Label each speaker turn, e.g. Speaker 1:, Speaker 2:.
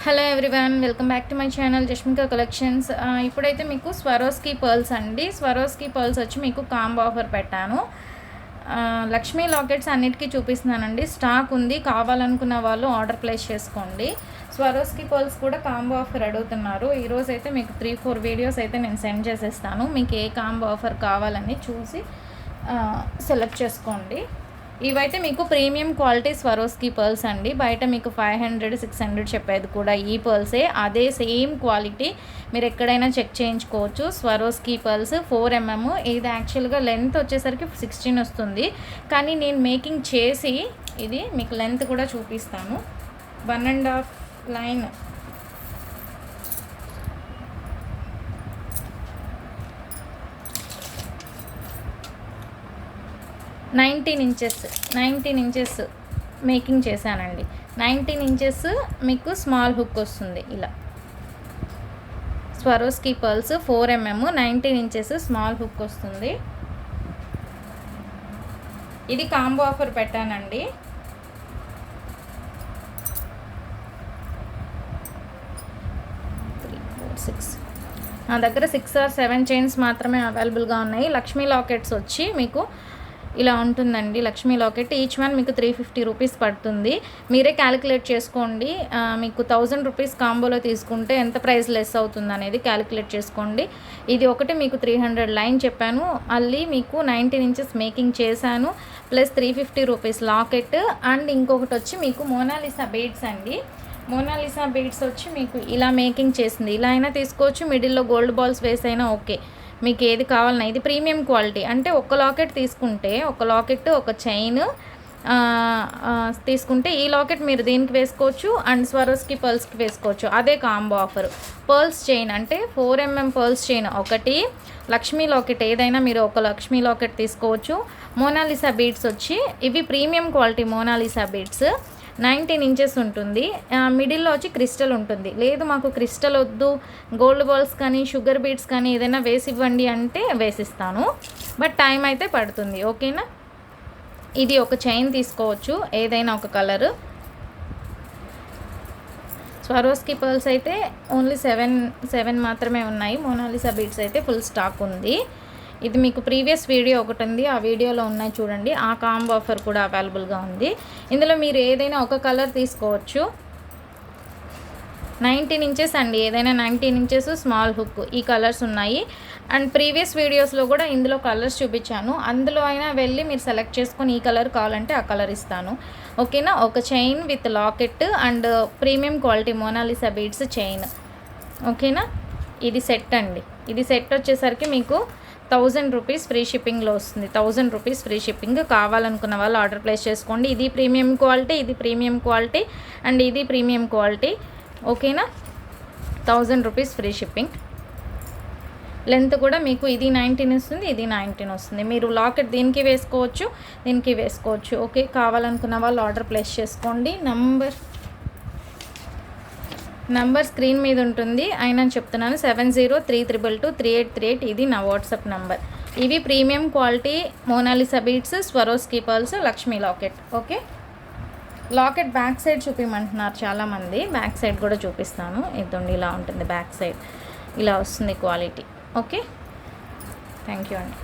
Speaker 1: Hello everyone, welcome back to my channel Jasmika collections. ఇప్పుడైతే మీకు Swarovski pearls అండి. Swarovski pearls వచ్చి మీకు కాంబో ఆఫర్ పెట్టాను. లక్ష్మీ లాకెట్స్ అన్నిటికీ చూపిస్తున్నానండి. స్టాక్ ఉంది, కావాలనుకున్న వాళ్ళు ఆర్డర్ ప్లేస్ చేసుకోండి. స్వరోస్కి పర్ల్స్ కూడా కాంబో ఆఫర్ అడుగుతున్నారు. ఈరోజు అయితే మీకు 3-4 వీడియోస్ అయితే నేను సెండ్ చేసేస్తాను. మీకు ఏ కాంబో ఆఫర్ కావాలని చూసి సెలెక్ట్ చేసుకోండి. ఇవైతే మీకు ప్రీమియం క్వాలిటీ స్వరోస్కి పర్ల్స్ అండి. బయట మీకు 500-600 చెప్పేది కూడా ఈ పర్ల్సే. అదే సేమ్ క్వాలిటీ మీరు ఎక్కడైనా చెక్ చేయించుకోవచ్చు. Swarovski pearls 4mm. ఇది యాక్చువల్గా లెంత్ వచ్చేసరికి 16 వస్తుంది, కానీ నేను మేకింగ్ చేసి ఇది మీకు లెంత్ కూడా చూపిస్తాను. 1.5 లైన్ 19 ఇంచెస్ మేకింగ్ చేశానండి. 19 ఇంచెస్ మీకు స్మాల్ హుక్ వస్తుంది. ఇలా Swarovski pearls 4mm 19 inches small hook వస్తుంది. ఇది కాంబో ఆఫర్ పెట్టానండి. నా దగ్గర 6 or 7 చైన్స్ మాత్రమే అవైలబుల్గా ఉన్నాయి. లక్ష్మీ లాకెట్స్ వచ్చి మీకు ఇలా ఉంటుందండి. లక్ష్మీ లాకెట్ ఈచ్ వన్ మీకు 350 రూపీస్ పడుతుంది. మీరే క్యాలిక్యులేట్ చేసుకోండి. మీకు 1000 రూపీస్ కాంబోలో తీసుకుంటే ఎంత ప్రైస్ లెస్ అవుతుంది అనేది క్యాలిక్యులేట్ చేసుకోండి. ఇది ఒకటి మీకు 300 లైన్ చెప్పాను, మళ్ళీ మీకు 19 ఇంచెస్ మేకింగ్ చేశాను, ప్లస్ 350 రూపీస్ లాకెట్. అండ్ ఇంకొకటి వచ్చి మీకు మోనాలిసా బీడ్స్ అండి. మోనాలిసా బీడ్స్ వచ్చి మీకు ఇలా మేకింగ్ చేసింది. ఇలా అయినా తీసుకోవచ్చు, మిడిల్లో గోల్డ్ బాల్స్ వేసైనా ఓకే, మీకు ఏది కావాలన్నా. ఇది ప్రీమియం క్వాలిటీ అంటే ఒక లాకెట్ తీసుకుంటే, ఒక లాకెట్ ఒక చైన్ తీసుకుంటే ఈ లాకెట్ మీరు దీనికి వేసుకోవచ్చు అండ్ స్వరోస్కి పర్ల్స్కి వేసుకోవచ్చు. అదే కాంబో ఆఫర్. పర్ల్స్ చైన్ అంటే 4mm పర్ల్స్ చైన్ ఒకటి, లక్ష్మీ లాకెట్ ఏదైనా మీరు ఒక లక్ష్మీ లాకెట్ తీసుకోవచ్చు. మోనాలిసా బీడ్స్ వచ్చి ఇవి premium quality Mona Lisa beads 19 inches ఉంటుంది. మిడిల్లో వచ్చి క్రిస్టల్ ఉంటుంది. లేదు మాకు క్రిస్టల్ వద్దు, గోల్డ్ బాల్స్ కానీ షుగర్ బీడ్స్ కానీ ఏదైనా వేసి ఇవ్వండి అంటే వేసిస్తాను, బట్ టైం అయితే పడుతుంది. ఓకేనా. ఇది ఒక చైన్ తీసుకోవచ్చు, ఏదైనా ఒక కలరు. స్వరోస్కి పర్ల్స్ అయితే ఓన్లీ 7 మాత్రమే ఉన్నాయి. మోనాలిసా బీడ్స్ అయితే ఫుల్ స్టాక్ ఉంది. ఇది మీకు ప్రీవియస్ వీడియో ఒకటి ఉంది, ఆ వీడియోలో ఉన్నాయి చూడండి. ఆ కాంబో ఆఫర్ కూడా అవైలబుల్గా ఉంది. ఇందులో మీరు ఏదైనా ఒక కలర్ తీసుకోవచ్చు. 19 ఇంచెస్ అండి, ఏదైనా 19 ఇంచెస్ స్మాల్ హుక్, ఈ కలర్స్ ఉన్నాయి. అండ్ ప్రీవియస్ వీడియోస్లో కూడా ఇందులో కలర్స్ చూపించాను, అందులో అయినా వెళ్ళి మీరు సెలెక్ట్ చేసుకొని ఈ కలర్ కావాలంటే ఆ కలర్ ఇస్తాను. ఓకేనా. ఒక chain with locket and premium quality Mona Lisa beads chain. ఓకేనా. ఇది సెట్ అండి. ఇది సెట్ వచ్చేసరికి మీకు 1000 రూపీస్ ఫ్రీ షిప్పింగ్లో వస్తుంది. 1000 రూపీస్ ఫ్రీ షిప్పింగ్. కావాలనుకున్న వాళ్ళు ఆర్డర్ ప్లేస్ చేసుకోండి. ఇది ప్రీమియం క్వాలిటీ, ఇది ప్రీమియం క్వాలిటీ అండ్ ఇది ప్రీమియం క్వాలిటీ. ఓకేనా. 1000 రూపీస్ ఫ్రీ షిప్పింగ్. లెంత్ కూడా మీకు ఇది 19 వస్తుంది, ఇది 19 వస్తుంది. మీరు లాకెట్ దీనికి వేసుకోవచ్చు, దీనికి వేసుకోవచ్చు. ఓకే. కావాలనుకున్న వాళ్ళు ఆర్డర్ ప్లేస్ చేసుకోండి. నంబర్ స్క్రీన్ మీద ఉంటుంది, అయినా చెప్తున్నాను. 7032223838. ఇది నా వాట్సాప్ నంబర్. ఇవి premium quality Mona Lisa beads, Swarovski pearls, Lakshmi locket. Okay. Locket back side చూపించమంటున్నారు చాలామంది. బ్యాక్ సైడ్ కూడా చూపిస్తాను. ఇదండి, ఇలా ఉంటుంది బ్యాక్ సైడ్, ఇలా వస్తుంది క్వాలిటీ. ఓకే. థ్యాంక్ యూ అండి.